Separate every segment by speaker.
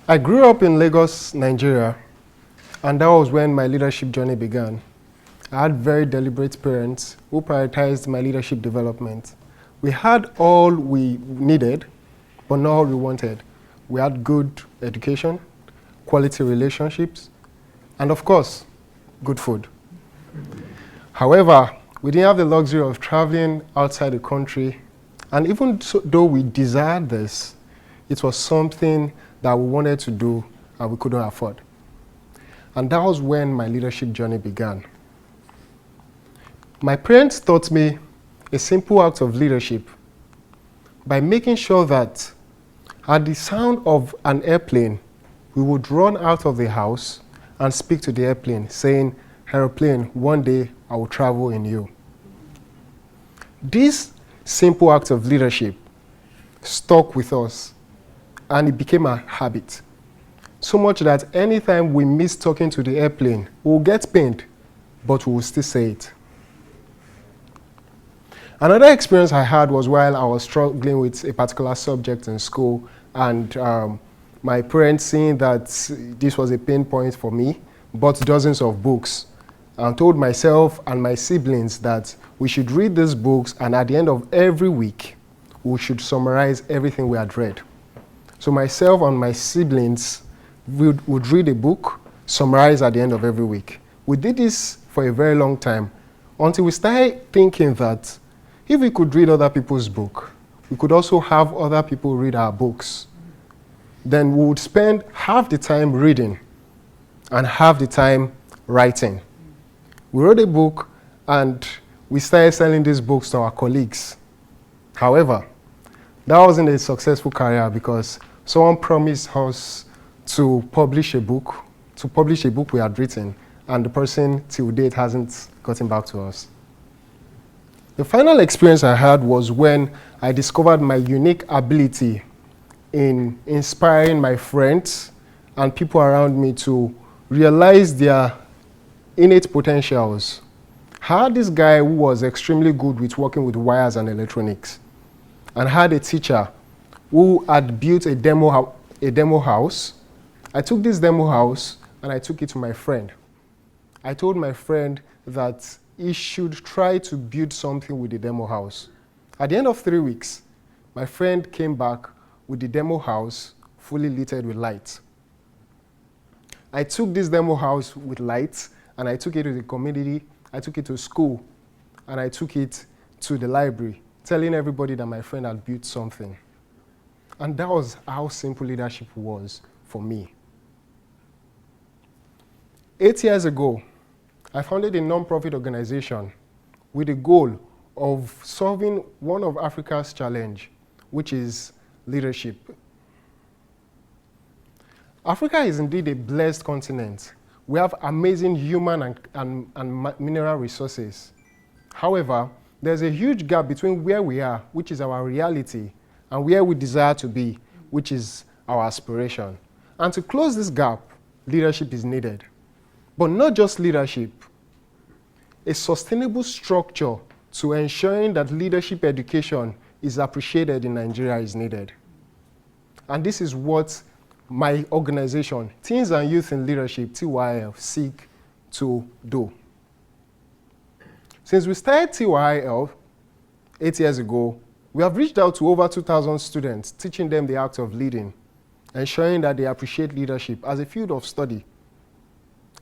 Speaker 1: I grew up in Lagos, Nigeria, and that was when my leadership journey began. I had very deliberate parents who prioritized my leadership development. We had all we needed, but not all we wanted. We had good education, quality relationships, and of course, good food. However, we didn't have the luxury of traveling outside the country, and even though we desired this, it was something that we wanted to do and we couldn't afford. And that was when my leadership journey began. My parents taught me a simple act of leadership by making sure that at the sound of an airplane, we would run out of the house and speak to the airplane, saying, "Airplane, one day I will travel in you." This simple act of leadership stuck with us, and it became a habit. So much that anytime we miss talking to the airplane, we'll get pained, but we will still say it. Another experience I had was while I was struggling with a particular subject in school, and my parents, seeing that this was a pain point for me, bought dozens of books and told myself and my siblings that we should read these books, and at the end of every week, we should summarize everything we had read. So myself and my siblings would read a book, summarize at the end of every week. We did this for a very long time until we started thinking that if we could read other people's book, we could also have other people read our books. Then we would spend half the time reading and half the time writing. We wrote a book and we started selling these books to our colleagues. However, that wasn't a successful career because someone promised us to publish a book we had written, and the person till date hasn't gotten back to us. The final experience I had was when I discovered my unique ability in inspiring my friends and people around me to realize their innate potentials. I had this guy who was extremely good with working with wires and electronics, and had a teacher who had built a demo house. I took this demo house and I took it to my friend. I told my friend that he should try to build something with the demo house. At the end of 3 weeks, my friend came back with the demo house fully littered with lights. I took this demo house with lights and I took it to the community, I took it to school, and I took it to the library, telling everybody that my friend had built something. And that was how simple leadership was for me. 8 years ago, I founded a non-profit organization with the goal of solving one of Africa's challenges, which is leadership. Africa is indeed a blessed continent. We have amazing human and mineral resources. However, there's a huge gap between where we are, which is our reality, and where we desire to be, which is our aspiration. And to close this gap, leadership is needed. But not just leadership, a sustainable structure to ensuring that leadership education is appreciated in Nigeria is needed. And this is what my organization, Teens and Youth in Leadership, TYIL, seek to do. Since we started TYIL 8 years ago, we have reached out to over 2,000 students, teaching them the act of leading, ensuring that they appreciate leadership as a field of study.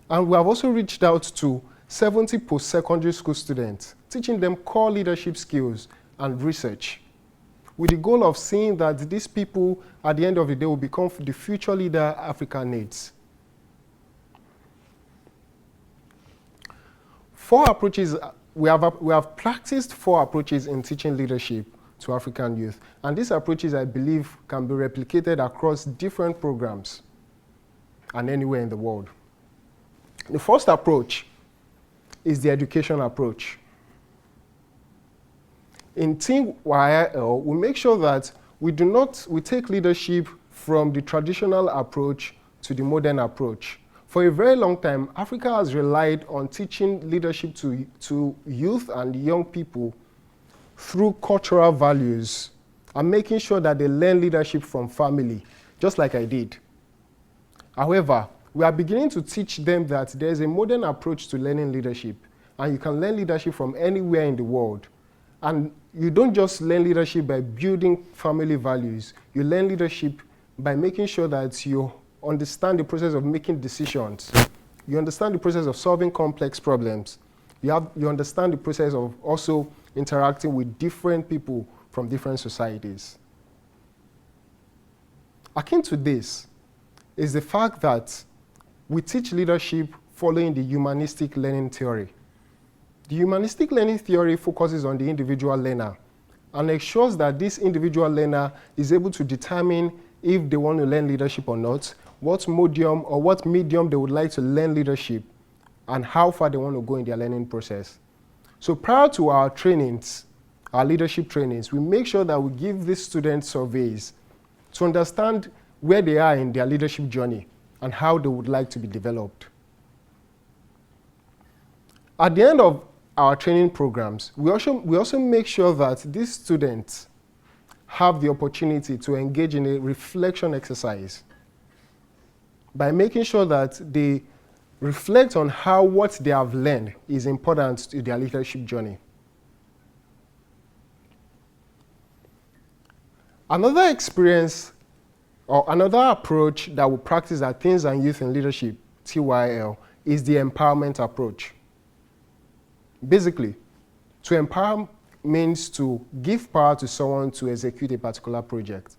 Speaker 1: And we have also reached out to 70 post-secondary school students, teaching them core leadership skills and research, with the goal of seeing that these people, at the end of the day, will become the future leader Africa needs. 4 approaches, we have practiced 4 approaches in teaching leadership to African youth. And these approaches, I believe, can be replicated across different programs and anywhere in the world. The first approach is the education approach. In TYIL, we make sure that we take leadership from the traditional approach to the modern approach. For a very long time, Africa has relied on teaching leadership to youth and young people through cultural values and making sure that they learn leadership from family, just like I did. However, we are beginning to teach them that there is a modern approach to learning leadership, and you can learn leadership from anywhere in the world. And you don't just learn leadership by building family values. You learn leadership by making sure that you understand the process of making decisions. You understand the process of solving complex problems. You understand the process of also interacting with different people from different societies. Akin to this is the fact that we teach leadership following the humanistic learning theory. The humanistic learning theory focuses on the individual learner and ensures that this individual learner is able to determine if they want to learn leadership or not, what medium they would like to learn leadership, and how far they want to go in their learning process. So prior to our trainings, our leadership trainings, we make sure that we give these students surveys to understand where they are in their leadership journey and how they would like to be developed. At the end of our training programs, we also make sure that these students have the opportunity to engage in a reflection exercise by making sure that they reflect on how what they have learned is important to their leadership journey. Another experience or another approach that we practice at Teens and Youth in Leadership, TYIL, is the empowerment approach. Basically, to empower means to give power to someone to execute a particular project.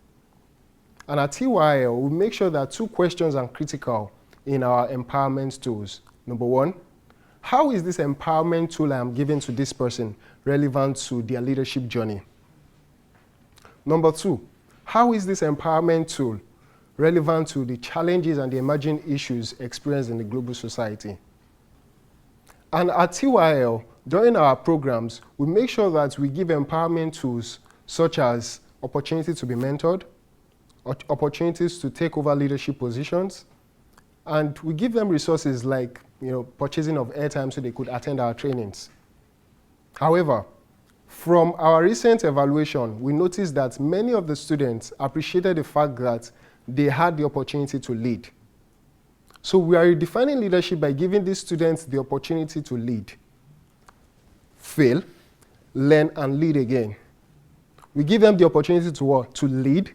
Speaker 1: And at TYIL, we make sure that 2 questions are critical in our empowerment tools. Number 1, how is this empowerment tool I am giving to this person relevant to their leadership journey? Number 2, how is this empowerment tool relevant to the challenges and the emerging issues experienced in the global society? And at TYIL, during our programs, we make sure that we give empowerment tools such as opportunity to be mentored, opportunities to take over leadership positions, and we give them resources like purchasing of airtime so they could attend our trainings. However, from our recent evaluation, we noticed that many of the students appreciated the fact that they had the opportunity to lead. So we are redefining leadership by giving these students the opportunity to lead, fail, learn, and lead again. We give them the opportunity to what? To lead,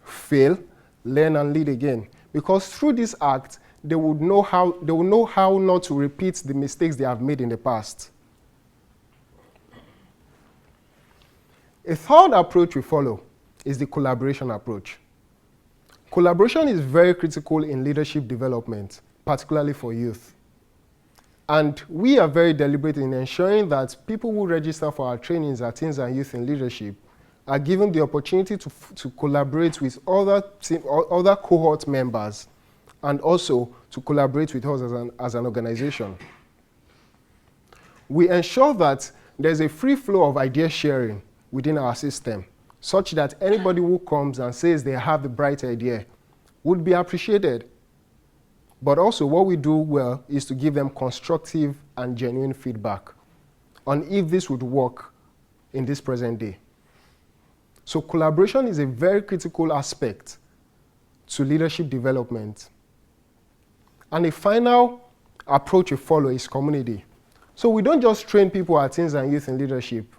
Speaker 1: fail, learn, and lead again. Because through this act, they will know how not to repeat the mistakes they have made in the past. A third approach we follow is the collaboration approach. Collaboration is very critical in leadership development, particularly for youth. And we are very deliberate in ensuring that people who register for our trainings at Teens and Youth in Leadership are given the opportunity to collaborate with other cohort members and also to collaborate with us as an organization. We ensure that there's a free flow of idea sharing within our system, such that anybody who comes and says they have the bright idea would be appreciated. But also what we do well is to give them constructive and genuine feedback on if this would work in this present day. So collaboration is a very critical aspect to leadership development. And the final approach we follow is community. So we don't just train people at Teens and Youth in Leadership.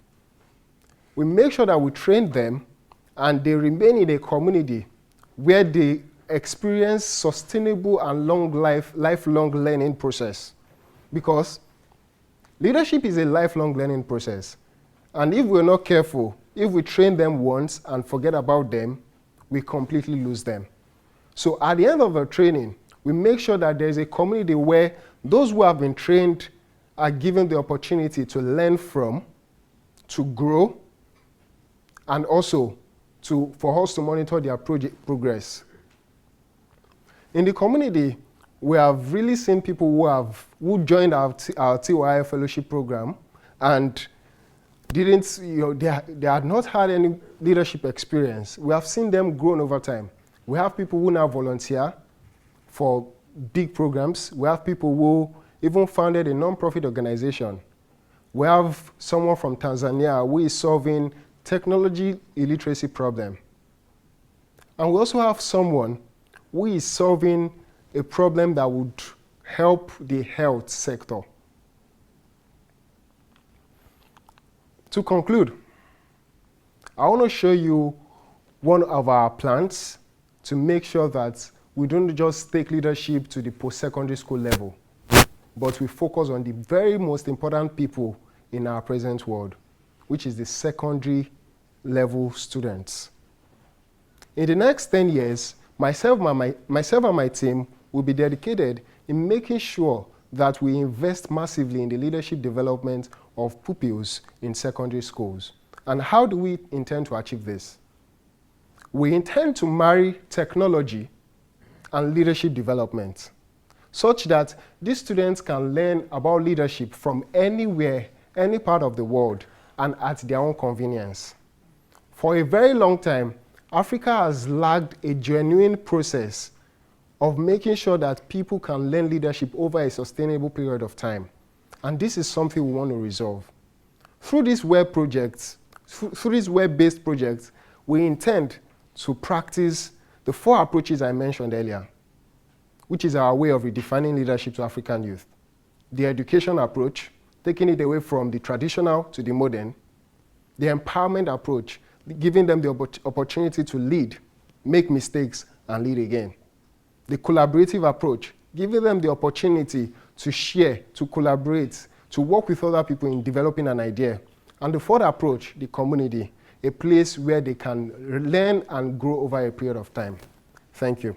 Speaker 1: We make sure that we train them and they remain in a community where they experience sustainable and lifelong learning process. Because leadership is a lifelong learning process. And if we're not careful, if we train them once and forget about them, we completely lose them. So at the end of the training, we make sure that there's a community where those who have been trained are given the opportunity to learn from, to grow, and also for us to monitor their project progress. In the community, we have really seen people who joined our TYIL fellowship program and they had not had any leadership experience. We have seen them grow over time. We have people who now volunteer for big programs. We have people who even founded a non-profit organization. We have someone from Tanzania who is solving technology illiteracy problem. And we also have someone who is solving a problem that would help the health sector. To conclude, I want to show you one of our plans to make sure that we don't just take leadership to the post-secondary school level, but we focus on the very most important people in our present world, which is the secondary level students. In the next 10 years, myself and my team will be dedicated in making sure that we invest massively in the leadership development of pupils in secondary schools. And how do we intend to achieve this? We intend to marry technology and leadership development, such that these students can learn about leadership from anywhere, any part of the world, and at their own convenience. For a very long time, Africa has lacked a genuine process of making sure that people can learn leadership over a sustainable period of time. And this is something we want to resolve. Through these web projects, through these web-based projects, we intend to practice the 4 approaches I mentioned earlier, which is our way of redefining leadership to African youth. The education approach, taking it away from the traditional to the modern. The empowerment approach, giving them the opportunity to lead, make mistakes, and lead again. The collaborative approach, giving them the opportunity to share, to collaborate, to work with other people in developing an idea. And the 4th approach, the community, a place where they can learn and grow over a period of time. Thank you.